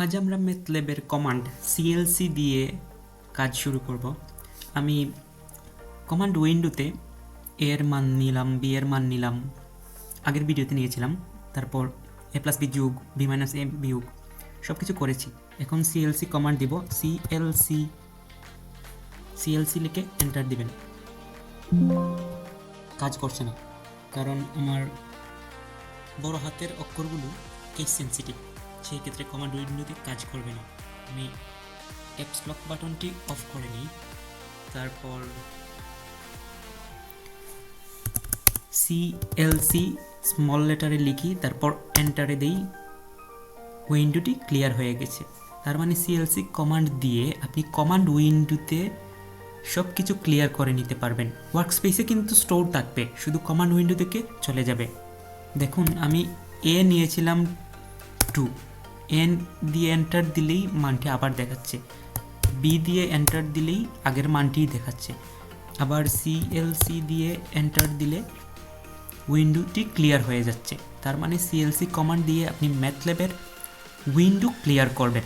আজ আমরা ম্যাথল্যাবের command CLC দিয়ে কাজ শুরু করব। আমি কমান্ড উইন্ডোতে এ এর মান নিলাম, বি এর মান নিলাম, আগের ভিডিওতে নিয়েছিলাম। তারপর এ প্লাস বি যোগ, বি মাইনাস এ বিয়োগ সব কিছু করেছি। এখন সিএলসি কমান্ড দিব, সিএলসি লিখে এন্টার দিবেন। কাজ করছে না, কারণ আমার বড় হাতের অক্ষরগুলো কেস সেন্সিটিভ, সেই ক্ষেত্রে কমান্ড উইন্ডোতে কাজ করবে না। আমি ক্যাপস লক বাটনটি অফ করে নিই, তারপর সিএলসি স্মল লেটারে লিখি, তারপর এন্টারে দেই। উইন্ডোটি ক্লিয়ার হয়ে গেছে। তার মানে সিএলসি কমান্ড দিয়ে আপনি কমান্ড উইন্ডোতে সব কিছু ক্লিয়ার করে নিতে পারবেন। ওয়ার্কস্পেসে কিন্তু স্টোর থাকবে, শুধু কমান্ড উইন্ডো থেকে চলে যাবে। দেখুন, আমি এ নিয়েছিলাম 2, এন দিয়ে এন্টার দিলেই মানটি আবার দেখাচ্ছে, বি দিয়ে এন্টার দিলেই আগের মানটিই দেখাচ্ছে, আবার সিএলসি দিয়ে এন্টার দিলে উইন্ডোটি ক্লিয়ার হয়ে যাচ্ছে। তার মানে সিএলসি কমান্ড দিয়ে আপনি ম্যাথল্যাবের উইন্ডো ক্লিয়ার করবেন।